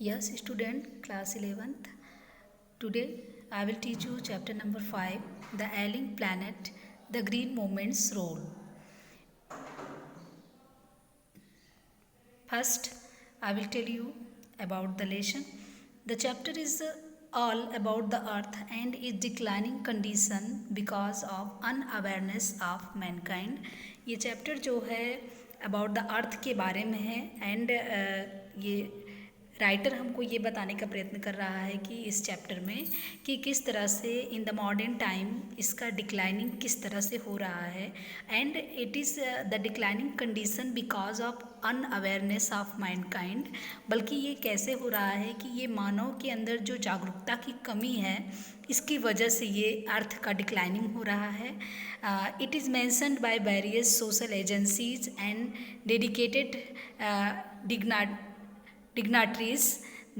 Yes, student, class 11th. Today I will teach you chapter number 5, The Alien Planet, the Green Movement's Role. First, I will tell you about the lesson. The chapter is all about the earth and its declining condition because of unawareness of mankind. ये chapter जो है about the earth के बारे में है and ये writer हमको ये बताने का प्रयत्न कर रहा है कि इस चैप्टर में कि किस तरह से इन द मॉडर्न टाइम इसका डिक्लाइनिंग किस तरह से हो रहा है and it is the declining condition because of unawareness of mankind. बल्कि ये कैसे हो रहा है कि ये मानव के अंदर जो जागरूकता की कमी है इसकी वजह से ये अर्थ का डिक्लाइनिंग हो रहा है। It is mentioned by various social agencies and dedicated dignitaries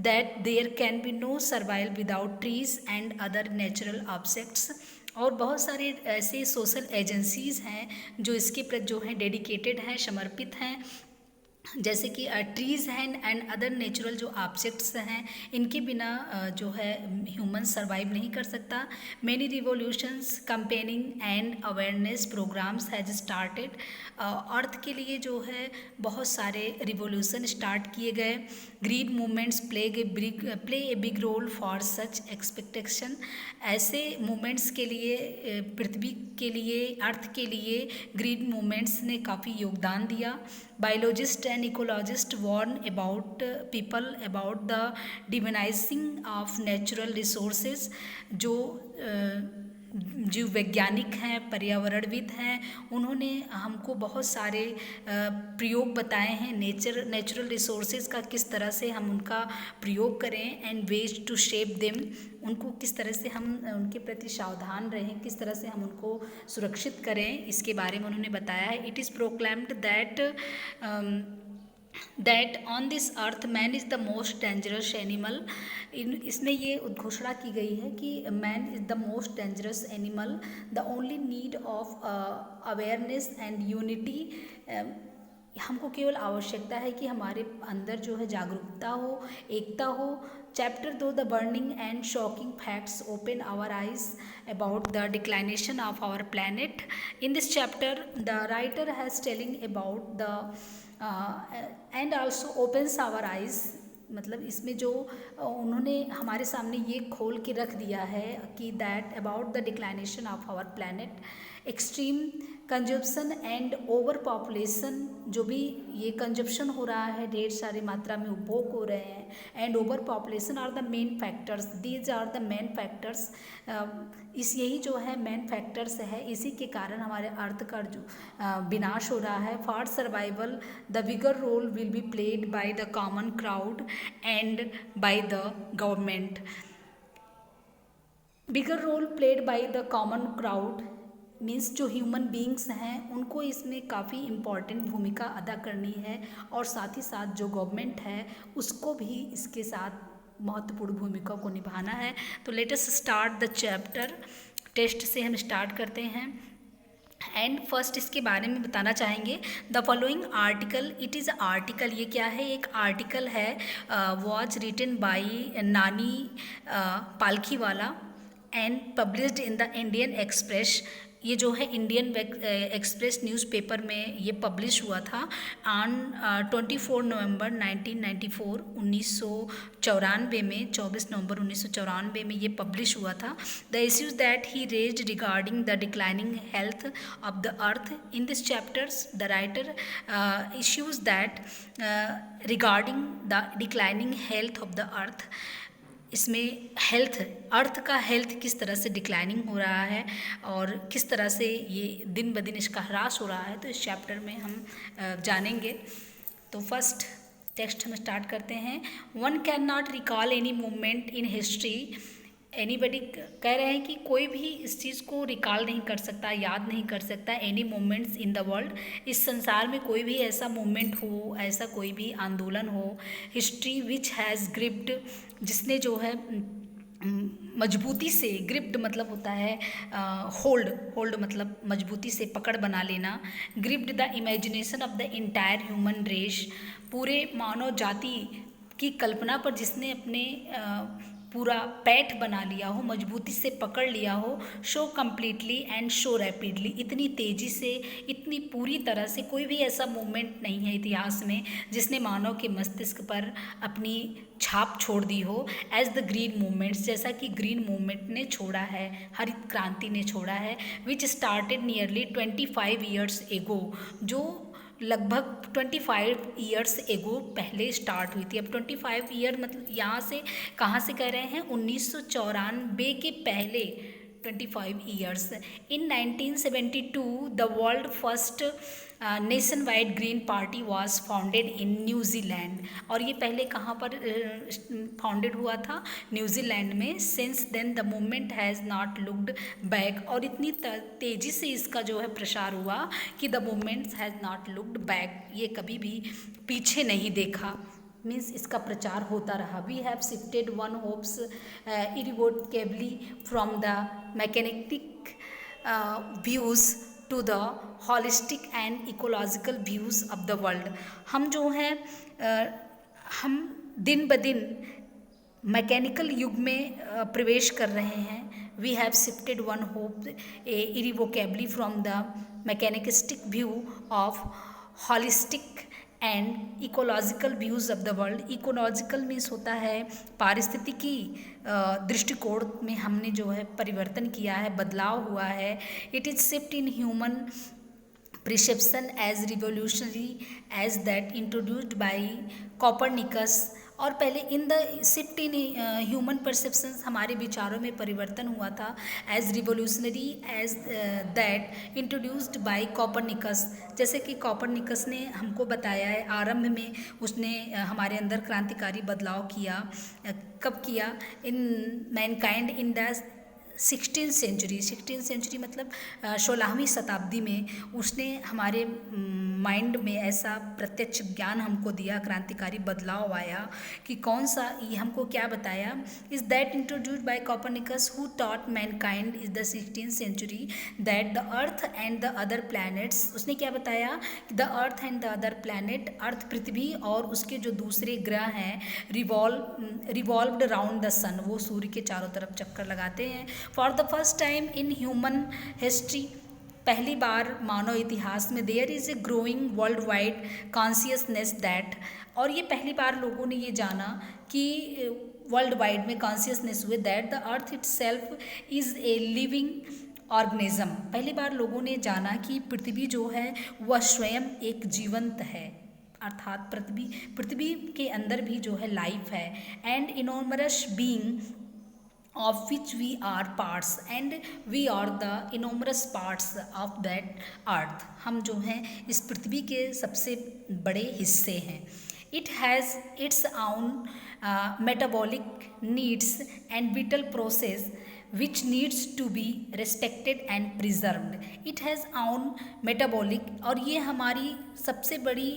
that there can be no survival without trees and other natural objects। और बहुत सारे ऐसे सोशल एजेंसीज़ हैं जो इसके प्रति जो है डेडिकेटेड हैं, समर्पित हैं, जैसे कि ट्रीज़ हैं एंड अदर नेचुरल जो ऑब्जेक्ट्स हैं, इनके बिना जो है ह्यूमन सर्वाइव नहीं कर सकता। Many revolutions campaigning and awareness programmes has started. Earth के लिए जो है बहुत सारे रिवोल्यूशन स्टार्ट किए गए। Green movements play a big role for such expectation. ऐसे मूवमेंट्स के लिए पृथ्वी के लिए, अर्थ के लिए ग्रीन मूवमेंट्स ने काफ़ी योगदान दिया। Biologist and ecologist warn about people about the diminishing of natural resources. जो जीव वैज्ञानिक हैं, पर्यावरणविद हैं, उन्होंने हमको बहुत सारे प्रयोग बताए हैं नेचुरल रिसोर्सेज का, किस तरह से हम उनका प्रयोग करें and ways to shape them. उनको किस तरह से हम उनके प्रति सावधान रहें, किस तरह से हम उनको सुरक्षित करें, इसके बारे में उन्होंने बताया है। It is proclaimed that on this earth man is the most dangerous animal. इसमें ये उद्घोषणा की गई है कि man is the most dangerous animal, the only need of awareness and unity. हमको केवल आवश्यकता है कि हमारे अंदर जो है जागरूकता हो, एकता हो। Chapter 2 the burning and shocking facts open our eyes about the declination of our planet. In this chapter the writer has telling about the and also opens our eyes. मतलब इसमें जो उन्होंने हमारे सामने ये खोल के रख दिया है कि that about the declination of our planet, extreme consumption and over population. जो भी ये कंजप्शन हो रहा है, ढेर सारी मात्रा में उपभोग हो रहे हैं, and over population are the main factors, these are the main factors. यही जो है मेन फैक्टर्स है, इसी के कारण हमारे अर्थ का जो विनाश हो रहा है। For survival the bigger role will be played by the common crowd and by the government. Bigger role played by the common crowd means जो ह्यूमन बींग्स हैं उनको इसमें काफ़ी इम्पॉर्टेंट भूमिका अदा करनी है, और साथ ही साथ जो गवर्नमेंट है उसको भी इसके साथ महत्वपूर्ण भूमिका को निभाना है। तो let us start the chapter. Test से हम स्टार्ट करते हैं एंड फर्स्ट इसके बारे में बताना चाहेंगे। The following article, it is article, ये क्या है, एक आर्टिकल है, वॉज रिटन बाई नानी Palkhivala and published in the Indian express. ये जो है इंडियन एक्सप्रेस न्यूज़पेपर में ये पब्लिश हुआ था ऑन 24 नवंबर 1994, 1994 में, 24 नवंबर 1994 में ये पब्लिश हुआ था। The issues that he raised regarding the declining health of the earth. In this chapters the writer issues that regarding the declining health of the earth. इसमें हेल्थ, अर्थ का हेल्थ किस तरह से डिक्लाइनिंग हो रहा है और किस तरह से ये दिन ब दिन इसका ह्रास हो रहा है, तो इस चैप्टर में हम जानेंगे। तो फर्स्ट टेक्स्ट हम स्टार्ट करते हैं। One can not recall any movement in history. Anybody कह रहे हैं कि कोई भी इस चीज़ को रिकॉल नहीं कर सकता, याद नहीं कर सकता, any movements in the world, इस संसार में कोई भी ऐसा मूवमेंट हो, ऐसा कोई भी आंदोलन हो, हिस्ट्री विच हैज़ ग्रिप्ड, जिसने जो है मजबूती से, ग्रिप्ड मतलब होता है होल्ड मतलब मजबूती से पकड़ बना लेना, gripped the imagination of the entire human race, पूरे मानव जाति की कल्पना पर जिसने अपने पूरा पैठ बना लिया हो, मजबूती से पकड़ लिया हो, show completely and show rapidly, इतनी तेज़ी से, इतनी पूरी तरह से कोई भी ऐसा मूवमेंट नहीं है इतिहास में जिसने मानव के मस्तिष्क पर अपनी छाप छोड़ दी हो एज द ग्रीन मूवमेंट्स, जैसा कि ग्रीन मूवमेंट ने छोड़ा है, हरित क्रांति ने छोड़ा है, which started nearly 25 years ago, जो लगभग 25 ईयर्स एगो पहले स्टार्ट हुई थी। अब 25 ईयर मतलब यहाँ से कहाँ से कह रहे हैं, 1994 के पहले 25 years. In 1972 the world first nation wide green party was founded in New Zealand, और ये पहले कहाँ पर फाउंडेड हुआ था, न्यूजीलैंड में। Since then the movement has not looked back, और इतनी तेज़ी से इसका जो है प्रसार हुआ कि the movement has not looked back, ये कभी भी पीछे नहीं देखा, मीन्स इसका प्रचार होता रहा। We have shifted one hopes irrevocably from the mechanic views to the holistic and ecological views of the world. हम जो हैं हम दिन ब दिन मैकेनिकल युग में प्रवेश कर रहे हैं। We have shifted one hope irrevocably from the mechanistic view of holistic and ecological views of the world. Ecological means होता है पारिस्थितिकी दृष्टिकोण में हमने जो है परिवर्तन किया है, बदलाव हुआ है। It is shift in human perception as revolutionary as that introduced by Copernicus, और पहले in the shift in human perceptions, हमारे विचारों में परिवर्तन हुआ था, as revolutionary as that introduced by Copernicus, जैसे कि कॉपरनिकस ने हमको बताया है, आरंभ में उसने हमारे अंदर क्रांतिकारी बदलाव किया। कब किया, in mankind in the 16th century मतलब 16वीं शताब्दी में उसने हमारे माइंड में ऐसा प्रत्यक्ष ज्ञान हमको दिया, क्रांतिकारी बदलाव आया कि कौन सा, ये हमको क्या बताया, is that introduced by Copernicus who taught mankind is the 16th century that the earth and the other planets. उसने क्या बताया, the earth and the other planet, earth पृथ्वी और उसके जो दूसरे ग्रह हैं, रिवॉल्व्ड अराउंड द सन, वो सूर्य के चारों तरफ चक्कर लगाते हैं। For the first time in human history, पहली बार मानव इतिहास में, there is a growing world wide consciousness that, और ये पहली बार लोगों ने ये जाना कि वर्ल्ड वाइड में कॉन्शियसनेस हुए that the earth itself is a living organism. पहली बार लोगों ने जाना कि पृथ्वी जो है वह स्वयं एक जीवंत है, अर्थात पृथ्वी के अंदर भी जो है लाइफ है। And enormous being of which we are parts and we are the enormous parts of that earth, हम जो हैं इस पृथ्वी के सबसे बड़े हिस्से हैं। It has its own metabolic needs and vital process which needs to be respected and preserved. It has own metabolic, और ये हमारी सबसे बड़ी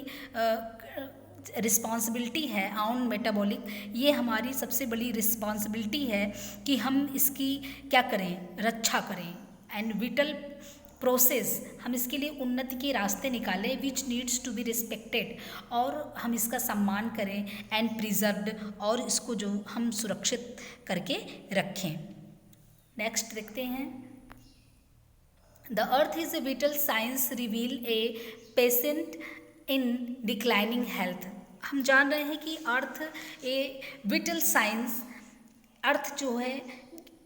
रिस्पॉन्सिबिलिटी है, ऑन मेटाबॉलिक, ये हमारी सबसे बड़ी रिस्पॉन्सिबिलिटी है कि हम इसकी क्या करें, रक्षा करें। एंड विटल प्रोसेस, हम इसके लिए उन्नति के रास्ते निकालें, which needs to be respected, और हम इसका सम्मान करें, एंड प्रिजर्व्ड, और इसको जो हम सुरक्षित करके रखें। नेक्स्ट देखते हैं, the earth is a whittle science reveal a patient in declining health. हम जान रहे हैं कि अर्थ ए विटल साइंस, अर्थ जो है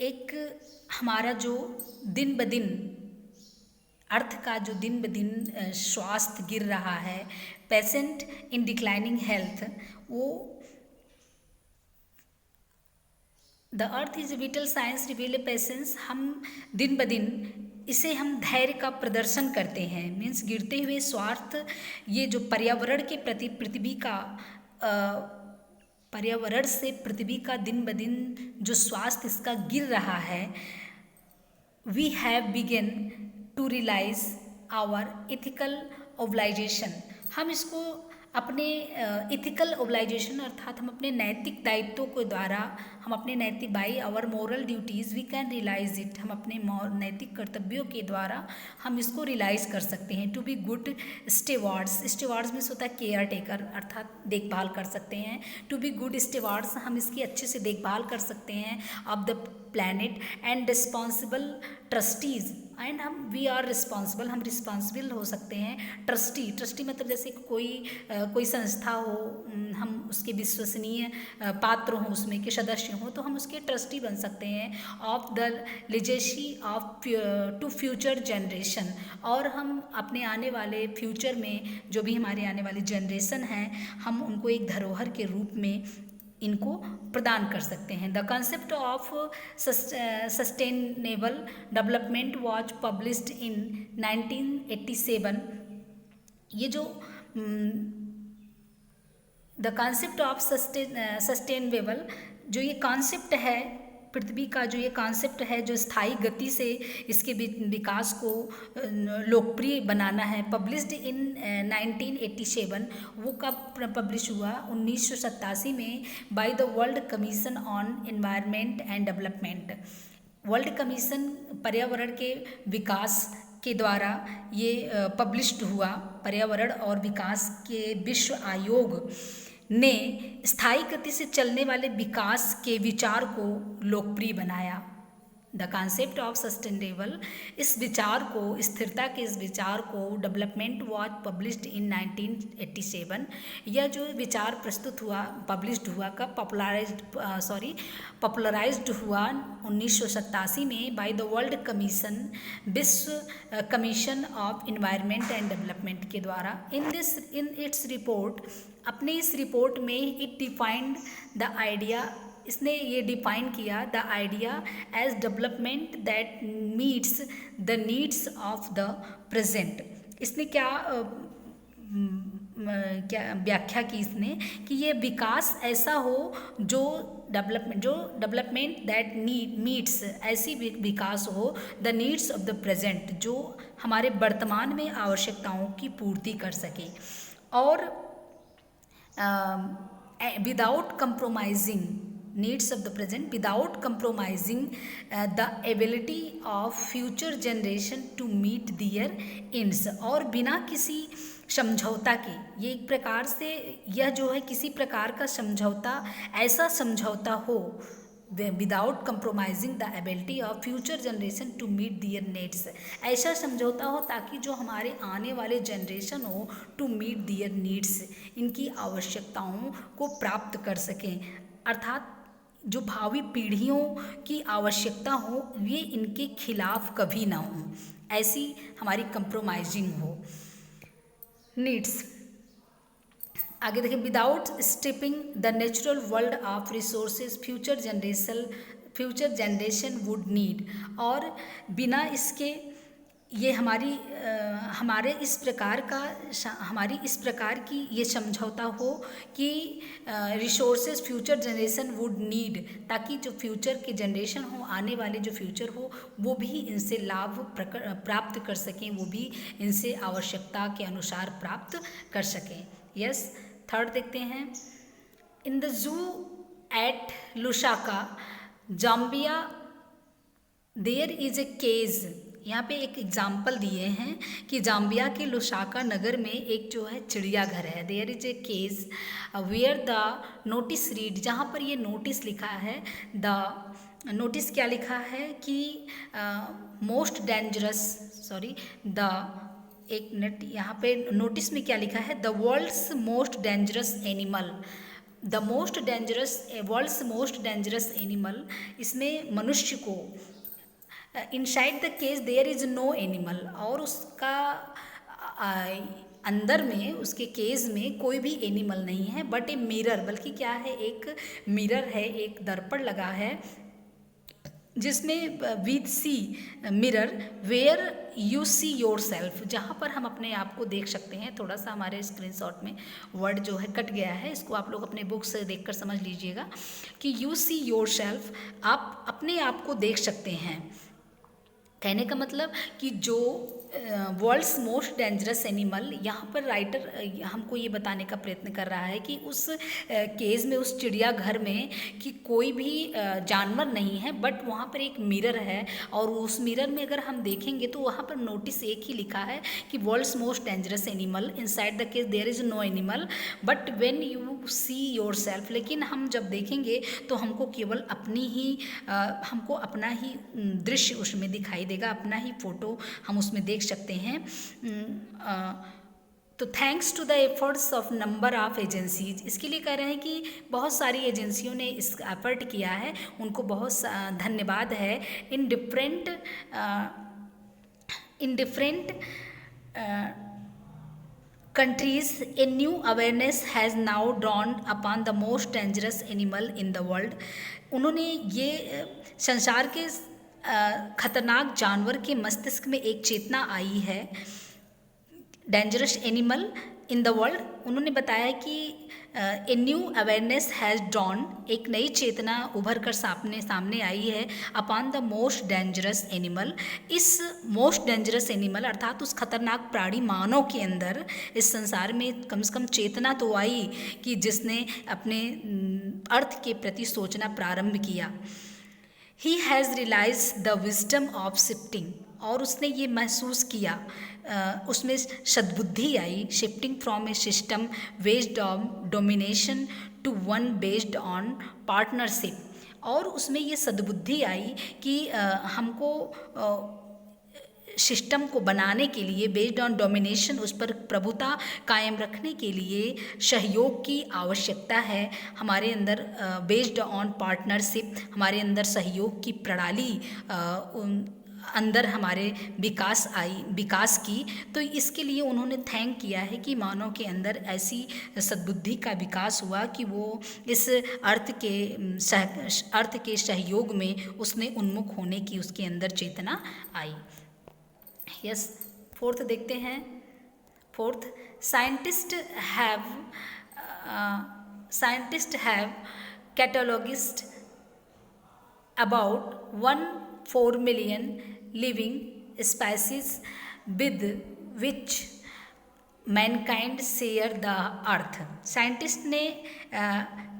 एक हमारा जो दिन ब दिन, अर्थ का जो दिन ब दिन स्वास्थ्य गिर रहा है, पेशेंट इन डिक्लाइनिंग हेल्थ, वो the earth is whittle science reveal A patience, हम दिन ब दिन इसे हम धैर्य का प्रदर्शन करते हैं, मीन्स गिरते हुए स्वास्थ्य, ये जो पर्यावरण के प्रति पृथ्वी का पर्यावरण से पृथ्वी का दिन ब दिन जो स्वास्थ्य इसका गिर रहा है, we have begun to realise our ethical obligation, हम इसको अपने इथिकल ओब्लाइजेशन अर्थात हम अपने नैतिक दायित्वों के द्वारा हम अपने नैतिक by our moral duties we can realise it, हम अपने नैतिक कर्तव्यों के द्वारा हम इसको रियलाइज कर सकते हैं। टू बी गुड स्टेवार्ड्स, स्टेवार्ड्स मीन्स होता है केयर टेकर अर्थात देखभाल कर सकते हैं। टू बी गुड स्टेवार्ड्स हम इसकी अच्छे से देखभाल कर सकते हैं of the planet and responsible trustees and हम वी आर रिस्पॉन्सिबल, हम रिस्पॉन्सिबल हो सकते हैं। ट्रस्टी, ट्रस्टी मतलब जैसे कोई संस्था हो, हम उसके विश्वसनीय पात्र हों, उसमें के सदस्य हों, तो हम उसके ट्रस्टी बन सकते हैं। Of the legacy of to future generation, और हम अपने आने वाले फ्यूचर में जो भी हमारे आने वाली जनरेशन हैं हम उनको एक धरोहर के रूप में इनको प्रदान कर सकते हैं। The concept of sustainable development was published in 1987। ये जो द कंसेप्ट ऑफ सस्टेनेबल, जो ये कॉन्सेप्ट है पृथ्वी का, जो ये कॉन्सेप्ट है जो स्थायी गति से इसके विकास को लोकप्रिय बनाना है, पब्लिश्ड इन 1987। वो कब पब्लिश हुआ? 1987 में by the world commission on environment and development. World commission पर्यावरण के विकास के द्वारा ये पब्लिश्ड हुआ। पर्यावरण और विकास के विश्व आयोग ने स्थायी गति से चलने वाले विकास के विचार को लोकप्रिय बनाया। द कॉन्सेप्ट ऑफ सस्टेनेबल, इस विचार को, स्थिरता के इस विचार को, डेवलपमेंट वाज पब्लिश्ड इन 1987। यह जो विचार प्रस्तुत हुआ, पब्लिश्ड हुआ कब? पॉपुलराइज्ड हुआ 1987 में बाय द वर्ल्ड कमीशन, विश्व commission of environment and development के द्वारा। इन इट्स रिपोर्ट, अपने इस रिपोर्ट में इट डिफाइंड द आइडिया, इसने ये डिफाइन किया the idea as development that meets the needs of the present. इसने क्या व्याख्या की इसने कि ये विकास ऐसा हो जो डेवलपमेंट दैट मीट्स, ऐसी विकास हो the needs of the present, जो हमारे वर्तमान में आवश्यकताओं की पूर्ति कर सके, और without compromising needs of the present, without compromising the ability of future generation to meet their ends, और बिना किसी समझौता के, ये एक प्रकार से यह जो है किसी प्रकार का समझौता, ऐसा समझौता हो without compromising the ability of future generation to meet their needs, ऐसा समझौता हो ताकि जो हमारे आने वाले जनरेशन हो टू मीट दियर नीड्स, इनकी आवश्यकताओं को प्राप्त कर सकें, अर्थात जो भावी पीढ़ियों की आवश्यकता हो ये इनके खिलाफ कभी ना हो, ऐसी हमारी कंप्रोमाइजिंग हो नीड्स। आगे देखिए, without stripping the natural world of resources future generation would need, और बिना इसके ये हमारी इस प्रकार की ये समझौता हो कि resources future generation would need, ताकि जो फ्यूचर के जनरेशन हो, आने वाले जो फ्यूचर हो, वो भी इनसे लाभ प्राप्त कर सकें, वो भी इनसे आवश्यकता के अनुसार प्राप्त कर सकें। यस, थर्ड देखते हैं, in the zoo at Lusaka Zambia there is a cage. यहाँ पे एक एग्जाम्पल दिए हैं कि जाम्बिया के लुसाका नगर में एक जो है चिड़ियाघर है। There is a cage where the notice read, जहाँ पर ये नोटिस लिखा है, द नोटिस क्या लिखा है कि मोस्ट डेंजरस, एक मिनट, यहाँ पे नोटिस में क्या लिखा है, the world's most dangerous animal, world's most dangerous animal, इसमें मनुष्य को, inside the cage there is no animal, और उसका अंदर में, उसके केज में कोई भी एनिमल नहीं है, बट ए मिरर, बल्कि क्या है, एक मिरर है, एक दर्पण लगा है, जिसमें with see mirror where you see yourself, जहाँ पर हम अपने आप को देख सकते हैं। थोड़ा सा हमारे स्क्रीनशॉट में वर्ड जो है कट गया है, इसको आप लोग अपने बुक से देखकर समझ लीजिएगा कि यू सी योर सेल्फ, आप अपने आप को देख सकते हैं। कहने का मतलब कि जो वर्ल्ड्स मोस्ट डेंजरस एनिमल, यहाँ पर राइटर हमको ये बताने का प्रयत्न कर रहा है कि उस केज में, उस चिड़ियाघर में कि कोई भी जानवर नहीं है, बट वहाँ पर एक मिरर है, और उस मिरर में अगर हम देखेंगे तो वहाँ पर नोटिस एक ही लिखा है कि world's most dangerous animal, inside the cage there is no animal but when you see yourself. लेकिन हम जब देखेंगे तो हमको केवल हमको अपना ही दृश्य उसमें दिखाई देगा, अपना ही फोटो हम उसमें देख सकते हैं। तो thanks to the efforts of number of agencies, इसके लिए कह रहे हैं कि बहुत सारी एजेंसियों ने इस एफर्ट किया है, उनको बहुत धन्यवाद है। In different countries, a new awareness has now dawned upon the most dangerous animal in the world। उन्होंने ये संसार के खतरनाक जानवर के मस्तिष्क में एक चेतना आई है, dangerous animal in the world. उन्होंने बताया कि a new awareness has dawn, एक नई चेतना उभर कर सामने आई है upon the most dangerous animal. इस मोस्ट डेंजरस एनिमल अर्थात उस खतरनाक प्राणी मानव के अंदर इस संसार में कम से कम चेतना तो आई कि जिसने अपने अर्थ के प्रति सोचना प्रारंभ किया। He has realise the wisdom of shifting, और उसने ये महसूस किया, उसमें सद्बुद्धि आई, shifting from a system based on domination to one based on partnership. और उसमें ये सद्बुद्धि आई कि हमको सिस्टम को बनाने के लिए बेस्ड ऑन डोमिनेशन, उस पर प्रभुता कायम रखने के लिए सहयोग की आवश्यकता है। हमारे अंदर बेस्ड ऑन पार्टनरशिप, हमारे अंदर सहयोग की प्रणाली अंदर हमारे विकास की। तो इसके लिए उन्होंने थैंक किया है कि मानव के अंदर ऐसी सद्बुद्धि का विकास हुआ कि वो इस अर्थ के सहयोग में उसने उन्मुख होने की उसके अंदर चेतना आई। यस, फोर्थ देखते हैं। Fourth, scientist have catalogued about 1.4 million living species with which mankind share the earth। Scientist ने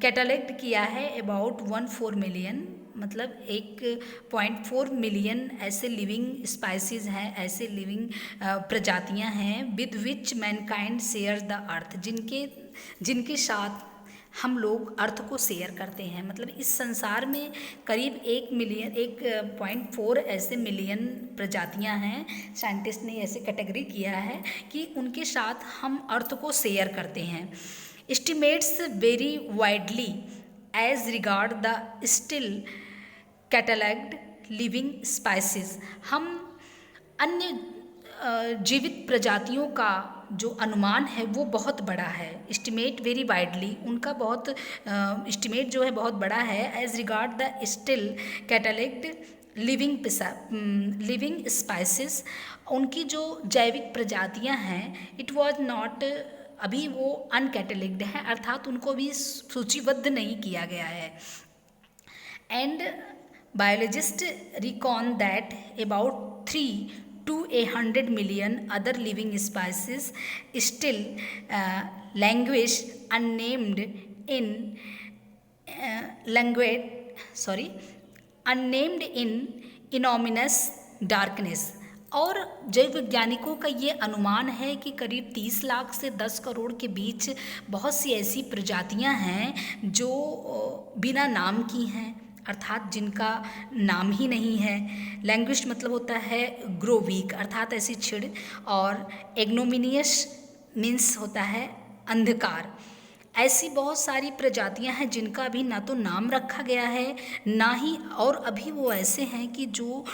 कैटलॉग किया है अबाउट 1.4 मिलियन, मतलब 1.4 मिलियन ऐसे लिविंग स्पाइसीज हैं, ऐसे लिविंग प्रजातियां हैं, with which Mankind share the earth, जिनके साथ हम लोग अर्थ को शेयर करते हैं। मतलब इस संसार में करीब 1.4 ऐसे मिलियन प्रजातियां हैं, साइंटिस्ट ने ऐसे कैटेगरी किया है कि उनके साथ हम अर्थ को शेयर करते हैं। Estimates very widely as regard the still catalogued living species. हम अन्य जीवित प्रजातियों का जो अनुमान है वो बहुत बड़ा है। एस्टिमेट वेरी वाइडली, उनका बहुत एस्टिमेट जो है बहुत बड़ा है। As regard the still catalogued living species, उनकी जो जैविक प्रजातियां हैं, इट वाज नॉट, अभी वो अनकैटलॉग्ड हैं, अर्थात उनको भी सूचीबद्ध नहीं किया गया है। And biologist recon that about 3 to 100 million other living species still languish unnamed in enormous darkness। और जैव वैज्ञानिकों का ये अनुमान है कि करीब 30 लाख से 10 करोड़ के बीच बहुत सी ऐसी प्रजातियां हैं जो बिना नाम की हैं, अर्थात जिनका नाम ही नहीं है। लैंग्विश मतलब होता है ग्रो वीक, अर्थात ऐसी छिड़, और एग्नोमिनियस मीन्स होता है अंधकार। ऐसी बहुत सारी प्रजातियां हैं जिनका अभी ना तो नाम रखा गया है ना ही, और अभी वो ऐसे हैं कि जो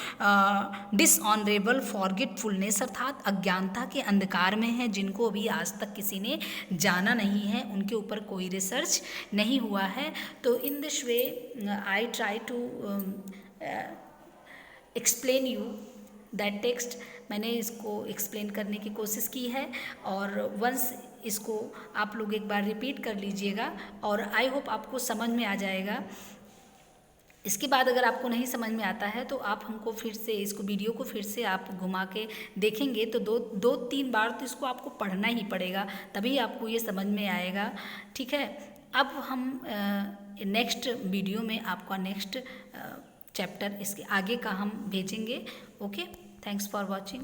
डिसऑनरेबल फॉरगेटफुलनेस अर्थात अज्ञानता के अंधकार में हैं, जिनको अभी आज तक किसी ने जाना नहीं है, उनके ऊपर कोई रिसर्च नहीं हुआ है। तो in this way I try to explain you that text. मैंने इसको एक्सप्लेन करने की कोशिश की है, और वंस इसको आप लोग एक बार रिपीट कर लीजिएगा और आई होप आपको समझ में आ जाएगा। इसके बाद अगर आपको नहीं समझ में आता है तो आप हमको फिर से इसको वीडियो को फिर से आप घुमा के देखेंगे तो दो तीन बार तो इसको आपको पढ़ना ही पड़ेगा, तभी आपको ये समझ में आएगा। ठीक है, अब हम नेक्स्ट वीडियो में आपका नेक्स्ट चैप्टर इसके आगे का हम भेजेंगे। Okay, thanks for watching.